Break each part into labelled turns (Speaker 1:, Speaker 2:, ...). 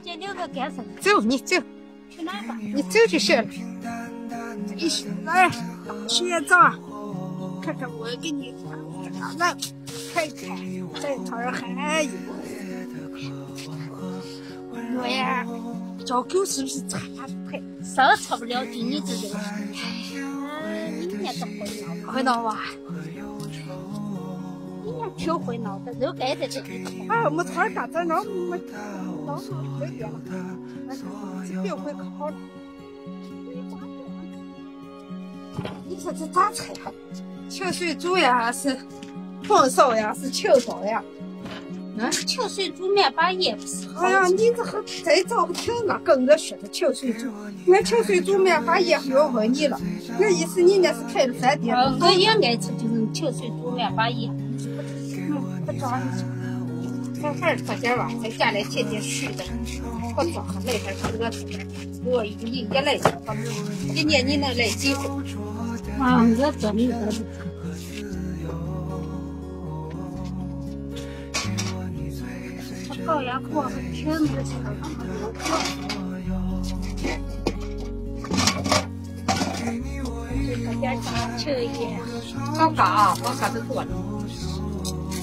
Speaker 1: 姐姐留个干什么？
Speaker 2: 走，你走。
Speaker 1: 去哪吧？
Speaker 2: 你走就行了。一起来，学长，看看我给你啥了，看看这头还有。我呀，找狗是不是差太？
Speaker 1: 啥差不了劲，你这个。明年都会闹，
Speaker 2: 会闹吧？
Speaker 1: 明年挺会闹的，肉该在这里头。
Speaker 2: 啊，没错，大这闹没会变了，这别会考了。你说这咋菜呀？清水煮呀，是红烧呀，是清烧呀？
Speaker 1: 清水煮面把叶不是。
Speaker 2: 哎呀，你这还再找不挺了，跟着学的清水煮。俺清水煮面把叶不要问你了，俺意思你那是开了饭店。
Speaker 1: 我也爱吃，就是清水煮面把叶。
Speaker 2: 不找你去，咱还是做点吧，在家里切点熟的。我做还来还是我做的，我你也来做，一年你能来几回？
Speaker 1: 啊，我做你做的。高压锅很挺的，这点加秋叶，
Speaker 2: 好嘎，把啥都做了。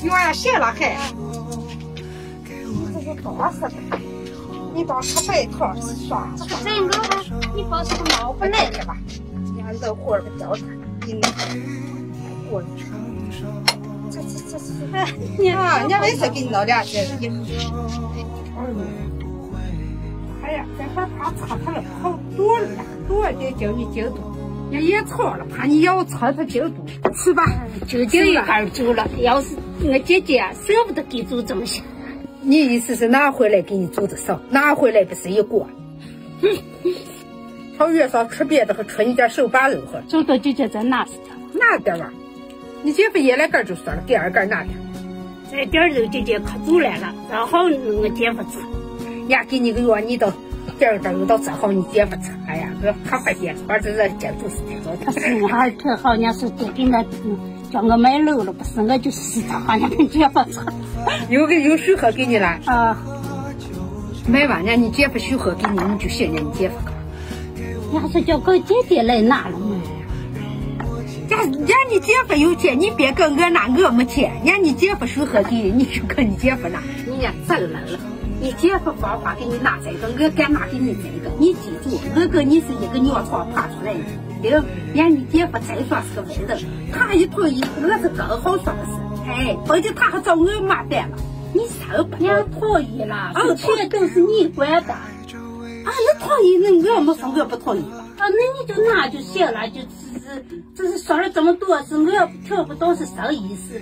Speaker 2: 月呀谢了还，你这个多是的，你把它白糖刷。
Speaker 1: 这个整个你把这个捞不来
Speaker 2: 是吧？你看这火不掉它，你锅里。啊，人家为啥给你弄俩这个？哎呀，这还怕擦它了，好多了，多就叫你筋肚，人也错了，怕你咬擦它筋肚，吃吧，
Speaker 1: 就一杆煮了。要是我姐姐舍不得给煮这么些，
Speaker 2: 你意思是拿回来给你煮的少，拿回来不是一锅？他越少吃别的，还吃你点手把肉喝。
Speaker 1: 煮到姐姐再拿死它，
Speaker 2: 拿点吧。你姐夫一来根就算了，第二根拿点。
Speaker 1: 这点肉姐姐可煮来了，正好我姐夫吃。
Speaker 2: 呀，给你个药，你到第二根又到正好你姐夫吃。哎呀，这可发现把这热劲都是太糟
Speaker 1: 他是我还挺好，人家说给我叫我买肉了，不是我就洗它，好像跟姐夫吃。
Speaker 2: 有许可给你了
Speaker 1: 啊？
Speaker 2: 买完人你姐夫许可给你，你就信任你姐夫。
Speaker 1: 人家说叫个姐姐来拿了嘛。
Speaker 2: 人你姐夫有钱，你别跟我拿，我没钱。人你姐夫许可给你，你就跟你姐夫拿。你呀真冷了，你姐夫方法给你拿这个，我敢拿给你这个。你记住，我跟你是一个尿床爬出来的。人你姐夫再说是个外人，他一同意，我是更好说的是。哎，而且他还找我麻烦了，你受不了。
Speaker 1: 同意了，这钱都是你管的。啊，
Speaker 2: 那同意，那我没说我不同意。
Speaker 1: 啊，那你就拿就行了，就只是说了这么多，是我听不懂是啥意思。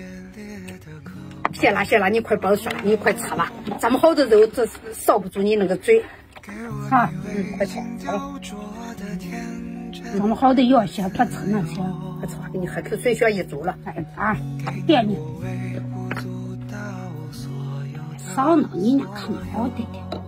Speaker 2: 行了，你快别说了，你快吃吧。这么好的肉，这扫不住你那个嘴。
Speaker 1: 好，
Speaker 2: 快吃，吃吧。
Speaker 1: 这么好的药先不吃那些，
Speaker 2: 快吃，给你喝口水，血一足了。
Speaker 1: 哎啊，别你，少闹你那看好的的。